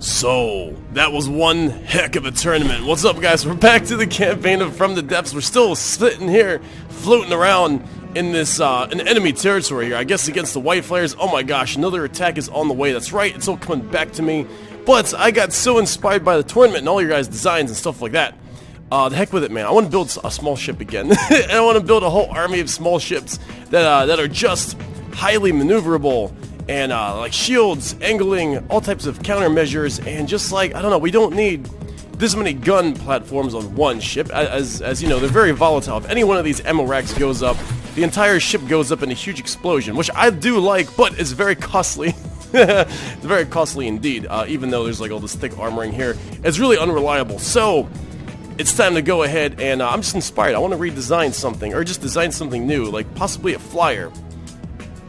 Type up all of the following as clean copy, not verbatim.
So, that was one heck of a tournament. What's up, guys? We're back to the campaign of From the Depths. We're still sitting here, floating around in this, in enemy territory here. I guess against the white flares. Oh my gosh, another attack is on the way. That's right, it's all coming back to me. But I got so inspired by the tournament and all your guys' designs and stuff like that. The heck with it, man. I want to build a small ship again. And I want to build a whole army of small ships that are just highly maneuverable. And like shields, angling, all types of countermeasures, and just like, I don't know, we don't need this many gun platforms on one ship. As you know, they're very volatile. If any one of these ammo racks goes up, the entire ship goes up in a huge explosion, which I do like, but it's very costly. It's very costly indeed, even though there's like all this thick armoring here. It's really unreliable, so it's time to go ahead and I'm just inspired. I want to redesign something, or just design something new, like possibly a flyer.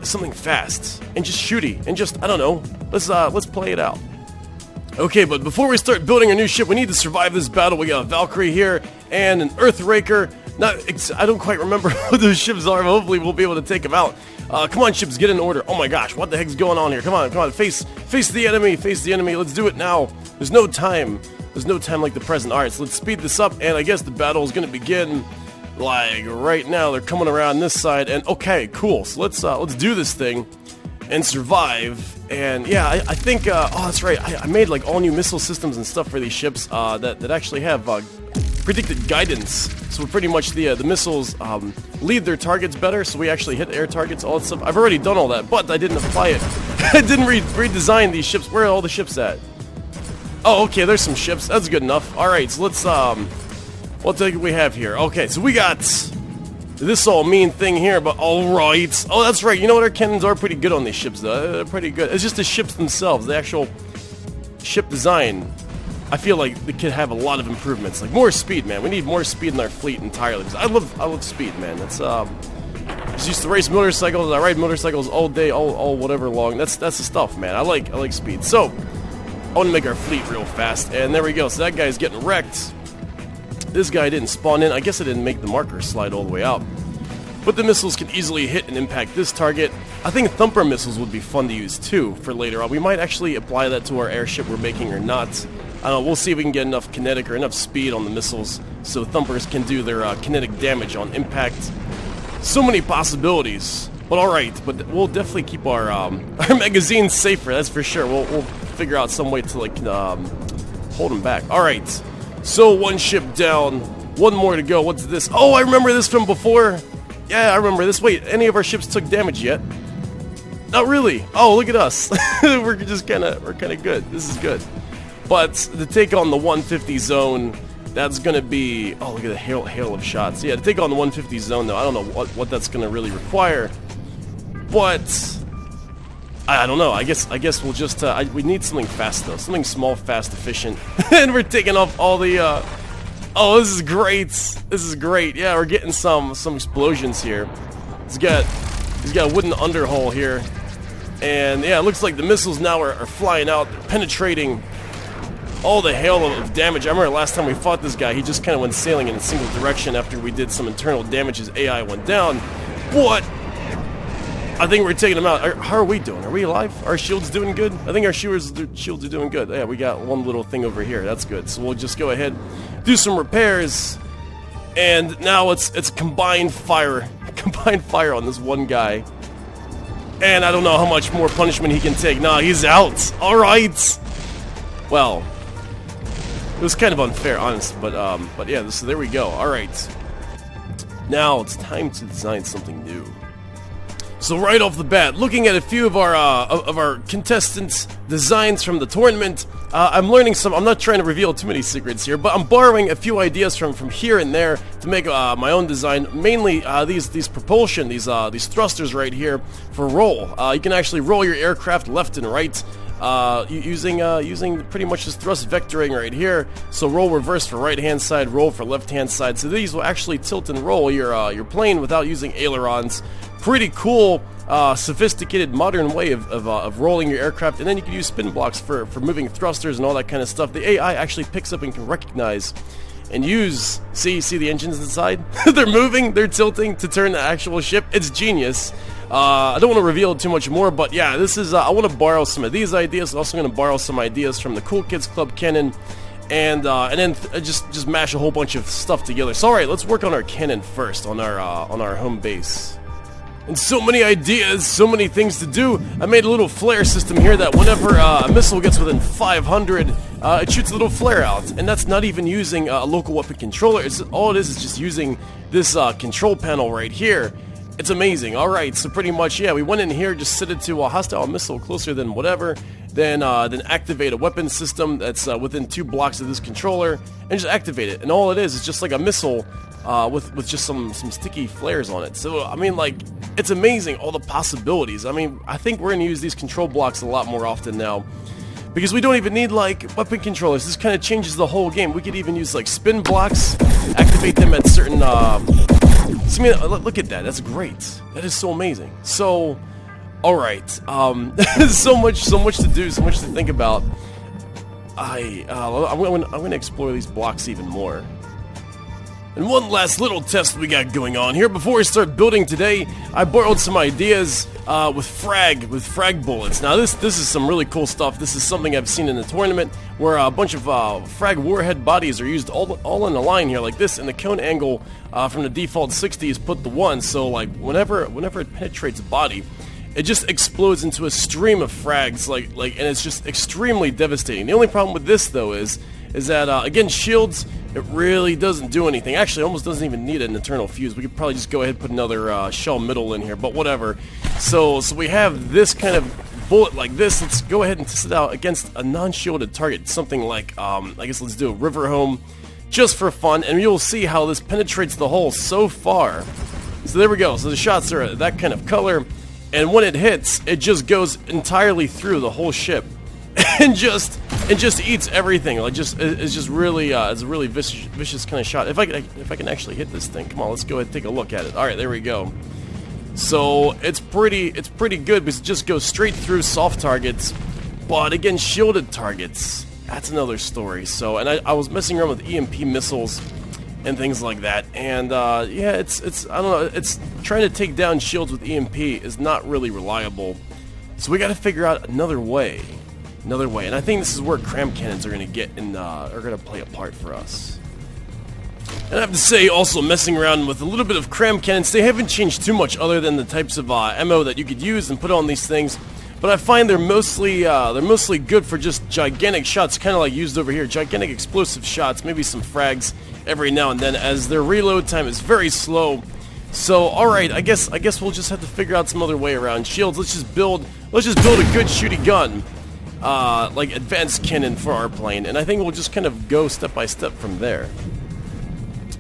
Something fast and just shooty and just, I don't know, let's play it out. Okay, but before we start building our new ship, we need to survive this battle. We got a Valkyrie here and an Earthraker. I don't quite remember what those ships are, but hopefully we'll be able to take them out. Come on, ships, get in order. Oh my gosh, what the heck's going on here? Come on, face the enemy, let's do it now. There's no time like the present. Alright, so let's speed this up, and I guess the battle is gonna begin like right now. They're coming around this side, and okay, cool. So let's do this thing and survive. And yeah, I think oh, that's right. I made like all new missile systems and stuff for these ships that actually have predicted guidance. So pretty much the missiles lead their targets better. So we actually hit air targets, all that stuff. I've already done all that, but I didn't apply it. I didn't redesign these ships. Where are all the ships at? Oh, okay. There's some ships. That's good enough. All right. So let's what do we have here? Okay, so we got this all mean thing here, but alright. Oh, that's right. You know what? Our cannons are pretty good on these ships, though. They're pretty good. It's just the ships themselves, the actual ship design. I feel like they could have a lot of improvements. Like more speed, man. We need more speed in our fleet entirely. Because I love speed, man. That's just used to race motorcycles. I ride motorcycles all day, all whatever long. That's the stuff, man. I like speed. So I want to make our fleet real fast, and there we go. So that guy's getting wrecked. This guy didn't spawn in. I guess I didn't make the marker slide all the way out. But the missiles can easily hit and impact this target. I think thumper missiles would be fun to use too for later on. We might actually apply that to our airship we're making or not. I don't know, we'll see if we can get enough kinetic or enough speed on the missiles so thumpers can do their kinetic damage on impact. So many possibilities. But alright, but we'll definitely keep our magazines safer, that's for sure. We'll figure out some way to like hold them back. Alright. So one ship down, one more to go. What's this? Oh, I remember this from before. Yeah, I remember this. Wait, any of our ships took damage yet? Not really. Oh, look at us. we're kind of good. This is good. But to take on the 150 zone, that's gonna be. Oh, look at the hail of shots. Yeah, to take on the 150 zone, though, I don't know what that's gonna really require. But I don't know. I guess we'll just we need something fast though, something small, fast, efficient, and we're taking off all the. Oh, this is great. This is great. Yeah, we're getting some explosions here. He's got a wooden underhull here, and yeah, it looks like the missiles now are flying out, they're penetrating all the hail of damage. I remember last time we fought this guy, he just kind of went sailing in a single direction after we did some internal damage. His AI went down, but I think we're taking them out. How are we doing? Are we alive? Our shield's doing good? I think our shields are doing good. Yeah, we got one little thing over here. That's good. So we'll just go ahead, do some repairs, and now it's combined fire. Combined fire on this one guy. And I don't know how much more punishment he can take. Nah, he's out. Alright. Well, it was kind of unfair, honest, but yeah, so there we go. Alright. Now it's time to design something new. So right off the bat, looking at a few of our contestants' designs from the tournament, I'm learning some. I'm not trying to reveal too many secrets here, but I'm borrowing a few ideas from here and there to make my own design. Mainly these propulsion, these thrusters right here for roll. You can actually roll your aircraft left and right. Using pretty much this thrust vectoring right here. So roll reverse for right hand side, roll for left hand side. So these will actually tilt and roll your plane without using ailerons. Pretty cool, sophisticated, modern way of rolling your aircraft. And then you can use spin blocks for moving thrusters and all that kind of stuff. The AI actually picks up and can recognize and use. See the engines inside? They're moving, they're tilting to turn the actual ship. It's genius. I don't want to reveal too much more, but yeah, this is, I want to borrow some of these ideas. I'm also going to borrow some ideas from the Cool Kids Club cannon, and then just mash a whole bunch of stuff together. So alright, let's work on our cannon first, on our home base. And so many ideas, so many things to do. I made a little flare system here that whenever a missile gets within 500, it shoots a little flare out. And that's not even using a local weapon controller. All it is just using this control panel right here. It's amazing. Alright, so pretty much, yeah, we went in here, just set it to a hostile missile closer than whatever, then activate a weapon system that's within 2 blocks of this controller, and just activate it. And all it is just like a missile with just some sticky flares on it. So, I mean, like, it's amazing, all the possibilities. I mean, I think we're going to use these control blocks a lot more often now, because we don't even need, like, weapon controllers. This kind of changes the whole game. We could even use, like, spin blocks, activate them at certain, I mean, look at that. That's great. That is so amazing. So, alright, so much to do, so much to think about. I'm going to explore these blocks even more. And one last little test we got going on here. Before we start building today, I borrowed some ideas with frag bullets. Now this is some really cool stuff. This is something I've seen in the tournament where a bunch of frag warhead bodies are used all in a line here like this, and the cone angle from the default 60 is put to 1. So like whenever it penetrates a body, it just explodes into a stream of frags, and it's just extremely devastating. The only problem with this though is that again, shields, it really doesn't do anything. Actually, it almost doesn't even need an internal fuse. We could probably just go ahead and put another shell middle in here, but whatever. So we have this kind of bullet like this. Let's go ahead and test it out against a non-shielded target. Something like, I guess let's do a river home, just for fun, and you'll see how this penetrates the hull so far. So there we go. So the shots are that kind of color, and when it hits, it just goes entirely through the whole ship. And just eats everything. Like it's just really it's a really vicious kind of shot. If I can actually hit this thing, come on, let's go ahead and take a look at it. All right, there we go. So it's pretty good because it just goes straight through soft targets, but again, shielded targets, that's another story. So, and I was messing around with EMP missiles and things like that, and yeah, it's I don't know, it's trying to take down shields with EMP is not really reliable. So we got to figure out another way. And I think this is where cram cannons are going to get in, are going to play a part for us. And I have to say, also messing around with a little bit of cram cannons, they haven't changed too much other than the types of ammo that you could use and put on these things. But I find they're mostly good for just gigantic shots, kind of like used over here, gigantic explosive shots, maybe some frags every now and then, as their reload time is very slow. So, alright, I guess we'll just have to figure out some other way around shields. Let's just build a good shooty gun. Like advanced cannon for our plane, and I think we'll just kind of go step by step from there.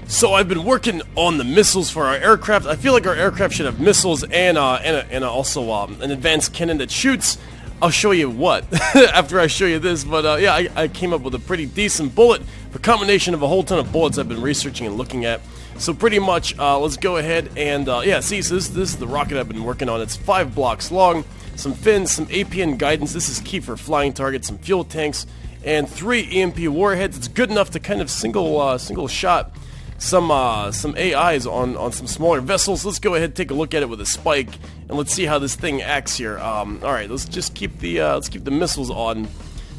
So I've been working on the missiles for our aircraft. I feel like our aircraft should have missiles and also an advanced cannon that shoots. I'll show you what after I show you this, but yeah, I came up with a pretty decent bullet, a combination of a whole ton of bullets I've been researching and looking at. So pretty much, let's go ahead and yeah, see, so this is the rocket I've been working on. It's 5 blocks long. Some fins, some APN guidance, this is key for flying targets, some fuel tanks, and 3 EMP warheads. It's good enough to kind of single shot some AIs on some smaller vessels. Let's go ahead and take a look at it with a spike, and let's see how this thing acts here. Alright, let's just keep the missiles on,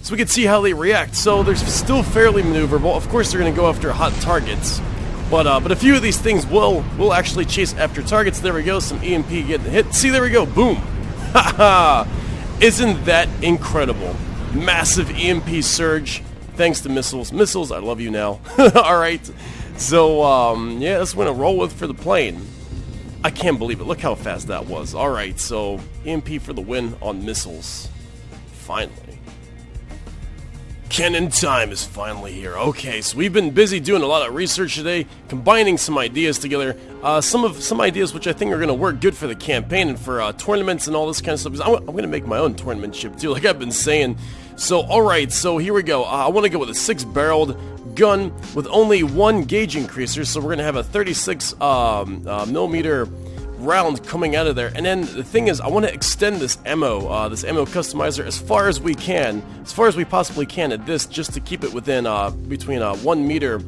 so we can see how they react. So they're still fairly maneuverable. Of course, they're going to go after hot targets, but a few of these things will actually chase after targets. There we go, some EMP getting hit. See, there we go, boom. Haha! Isn't that incredible? Massive EMP surge, thanks to missiles. Missiles, I love you now. Alright, so, yeah, that's what I'm gonna roll with for the plane. I can't believe it. Look how fast that was. Alright, so, EMP for the win on missiles. Finally. Cannon time is finally here. Okay, so we've been busy doing a lot of research today, combining some ideas together. Some ideas which I think are going to work good for the campaign and for tournaments and all this kind of stuff. I'm going to make my own tournament ship too, like I've been saying. So, alright, so here we go. I want to go with a 6-barreled gun with only 1 gauge increaser. So we're going to have a 36 millimeter round coming out of there, and then the thing is, I want to extend this ammo customizer as far as we can, as far as we possibly can at this, just to keep it within between 1 meter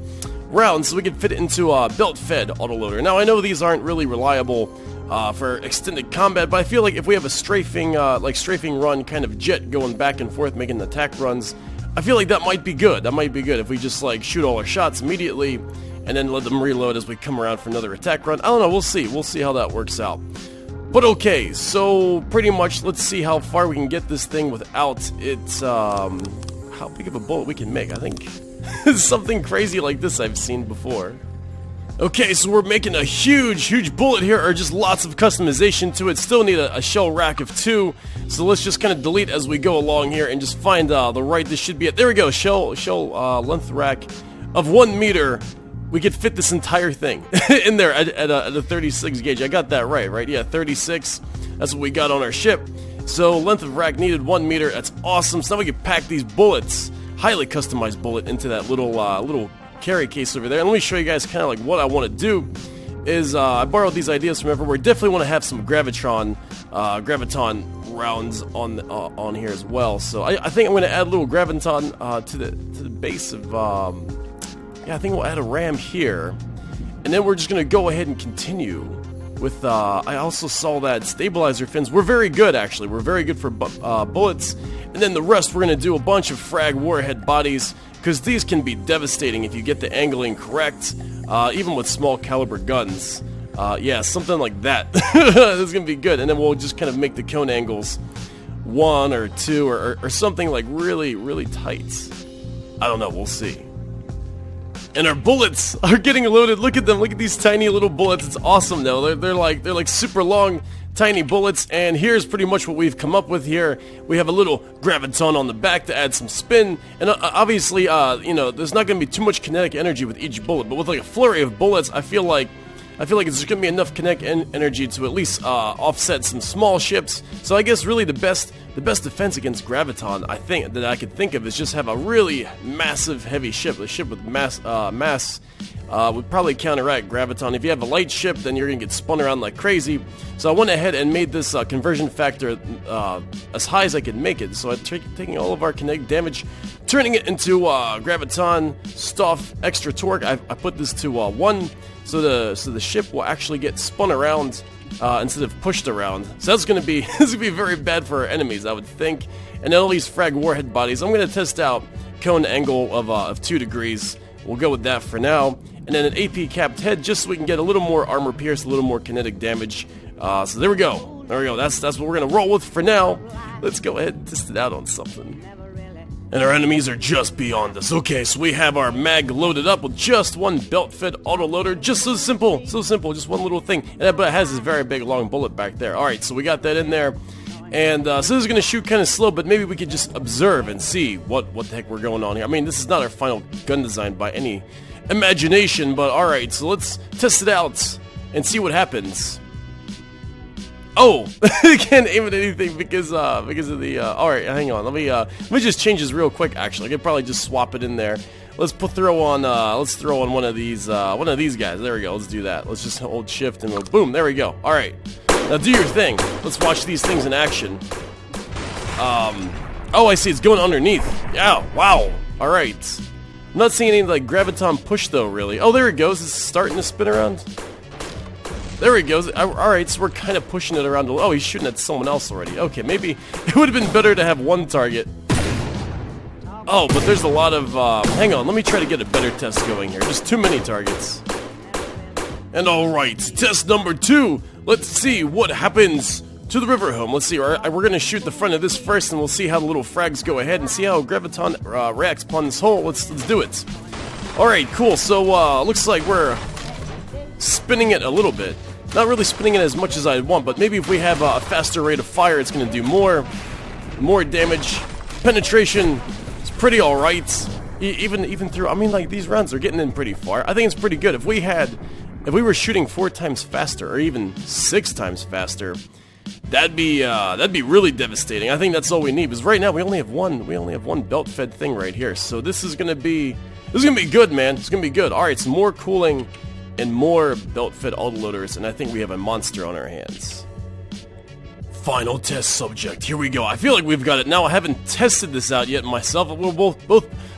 rounds, so we can fit it into a belt-fed autoloader. Now I know these aren't really reliable for extended combat, but I feel like if we have a strafing run kind of jet going back and forth making attack runs, I feel like that might be good. That might be good if we just like shoot all our shots immediately and then let them reload as we come around for another attack run. I don't know, we'll see how that works out. But okay, so pretty much let's see how far we can get this thing without it, how big of a bullet we can make. I think something crazy like this I've seen before. Okay, so we're making a huge bullet here, or just lots of customization to it. Still need a shell rack of 2, so let's just kind of delete as we go along here and just find the right, this should be it. There we go, shell length rack of 1 meter. We could fit this entire thing in there at a 36 gauge. I got that right? Yeah, 36, that's what we got on our ship. So length of rack needed 1 meter, that's awesome. So now we can pack these bullets, highly customized bullet, into that little carry case over there. And let me show you guys kind of like what I want to do is I borrowed these ideas from everywhere. Definitely want to have some graviton rounds on here as well. So I think I'm going to add a little graviton to the base of yeah, I think we'll add a ram here, and then we're just going to go ahead and continue with I also saw that stabilizer fins. We're very good, actually. We're very good for bullets, and then the rest we're going to do a bunch of frag warhead bodies, because these can be devastating if you get the angling correct, even with small caliber guns. Yeah, something like that. This is going to be good. And then we'll just kind of make the cone angles 1 or 2 or something like really tight. I don't know, we'll see. And our bullets are getting loaded. Look at them. Look at these tiny little bullets. It's awesome though. They're like super long, tiny bullets. And here's pretty much what we've come up with here. We have a little graviton on the back to add some spin. And obviously, you know, there's not going to be too much kinetic energy with each bullet. But with like a flurry of bullets, I feel like it's just going to be enough kinetic energy to at least offset some small ships. So I guess really the best defense against graviton, I think, that I could think of is just have a really massive heavy ship. A ship with mass would probably counteract graviton. If you have a light ship, then you're going to get spun around like crazy. So I went ahead and made this conversion factor as high as I could make it. So I'm taking all of our kinetic damage, turning it into graviton stuff, extra torque. I put this to 1. So the ship will actually get spun around instead of pushed around. So that's gonna be very bad for our enemies, I would think. And then all these frag warhead bodies, I'm gonna test out cone angle of 2 degrees. We'll go with that for now. And then an AP capped head, just so we can get a little more armor pierce, a little more kinetic damage. So there we go. That's what we're gonna roll with for now. Let's go ahead and test it out on something. And our enemies are just beyond us. Okay, so we have our mag loaded up with just 1 belt-fed autoloader. Just so simple, just one little thing. But it has this very big long bullet back there. Alright, so we got that in there. And so this is going to shoot kind of slow, but maybe we could just observe and see what the heck we're going on here. I mean, this is not our final gun design by any imagination, but alright, so let's test it out and see what happens. Oh, I can't aim at anything because of the. All right, hang on. Let me just change this real quick. Actually, I could probably just swap it in there. Let's throw on one of these guys. There we go. Let's do that. Let's just hold shift and boom. There we go. All right, now do your thing. Let's watch these things in action. Oh, I see. It's going underneath. Yeah. Wow. All right. I'm not seeing any like graviton push though. Really. Oh, there it goes. It's starting to spin around. There he goes. Alright, so we're kind of pushing it around. Oh, he's shooting at someone else already. Okay, maybe it would have been better to have 1 target. Oh, but there's a lot of... hang on, let me try to get a better test going here. Just too many targets. And alright, test number 2. Let's see what happens to the river home. Let's see, we're going to shoot the front of this first, and we'll see how the little frags go ahead and see how graviton reacts upon this hole. Let's do it. Alright, cool. So, looks like we're spinning it a little bit. Not really spinning it as much as I want, but maybe if we have a faster rate of fire, it's going to do more damage. Penetration is pretty alright. Even through, I mean, like, these rounds are getting in pretty far. I think it's pretty good. If we were shooting 4 times faster, or even 6 times faster, that'd be really devastating. I think that's all we need, because right now we only have one belt-fed thing right here. So this is gonna be good, man. It's gonna be good. All right, some more cooling and more belt-fed autoloaders, and I think we have a monster on our hands. final test subject. Here we go. I feel like we've got it now. I haven't tested this out yet myself. We'll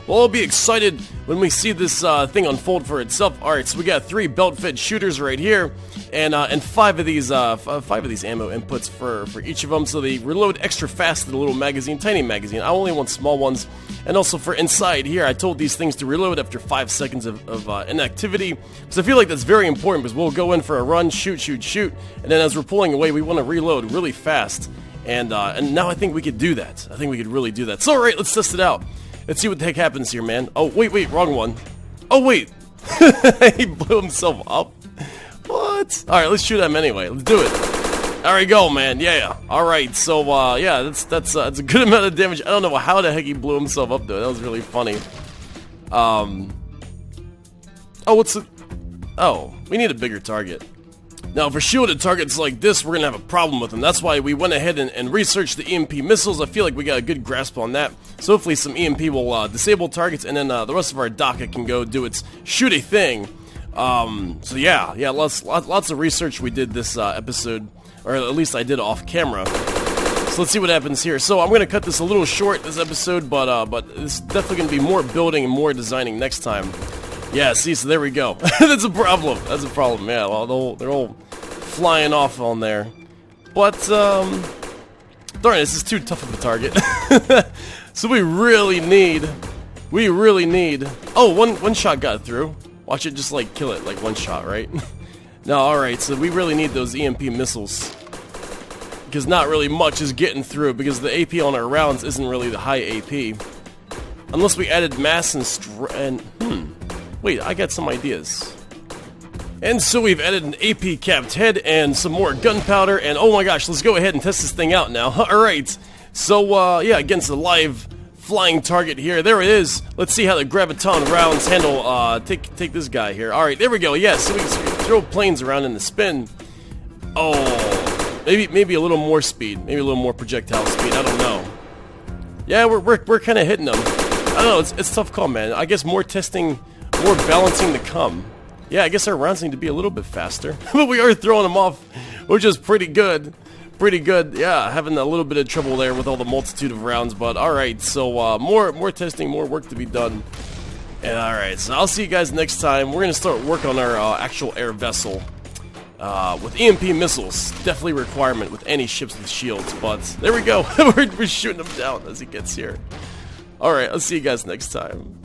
all be excited when we see this thing unfold for itself. All right, so we got 3 belt-fed shooters right here, and 5 of these ammo inputs for each of them. So they reload extra fast to the little magazine, tiny magazine. I only want small ones. And also for inside here, I told these things to reload after 5 seconds of inactivity. So I feel like that's very important because we'll go in for a run, shoot, and then as we're pulling away, we want to reload really fast. And now I think we could do that. I think we could really do that. So all right, let's test it out. Let's see what the heck happens here, man. Oh, wait, wrong one. Oh, wait. He blew himself up. What? All right, let's shoot him anyway. Let's do it. There we go, man. Yeah. All right. So, yeah, that's a good amount of damage. I don't know how the heck he blew himself up, though. That was really funny. Oh, we need a bigger target. Now, for shielded targets like this, we're gonna have a problem with them. That's why we went ahead and researched the EMP missiles. I feel like we got a good grasp on that. So hopefully some EMP will disable targets, and then the rest of our docket can go do its shooty thing. So yeah, lots of research we did this episode, or at least I did off camera. So let's see what happens here. So I'm gonna cut this a little short this episode, but it's definitely gonna be more building and more designing next time. Yeah, see, so there we go. That's a problem. That's a problem. Yeah, well, they're all flying off on there. But darn it, this is too tough of a target. So we really need. Oh, one shot got through. Watch it just like kill it, like one shot, right? No, all right. So we really need those EMP missiles because not really much is getting through because the AP on our rounds isn't really the high AP, unless we added mass and Wait, I got some ideas. And so we've added an AP capped head and some more gunpowder, and oh my gosh, let's go ahead and test this thing out now. Alright, so yeah, against the live flying target here, there it is. Let's see how the graviton rounds handle, take this guy here. Alright, there we go, yes, so we can throw planes around in the spin. Oh, maybe a little more speed, maybe a little more projectile speed, I don't know. Yeah, we're kind of hitting them. I don't know, it's a tough call, man. I guess more testing, more balancing to come. Yeah, I guess our rounds need to be a little bit faster. But we are throwing them off, which is pretty good. Pretty good. Yeah, having a little bit of trouble there with all the multitude of rounds. But alright, so more testing, more work to be done. And alright, so I'll see you guys next time. We're going to start work on our actual air vessel. With EMP missiles. Definitely a requirement with any ships with shields. But there we go. We're shooting them down as he gets here. Alright, I'll see you guys next time.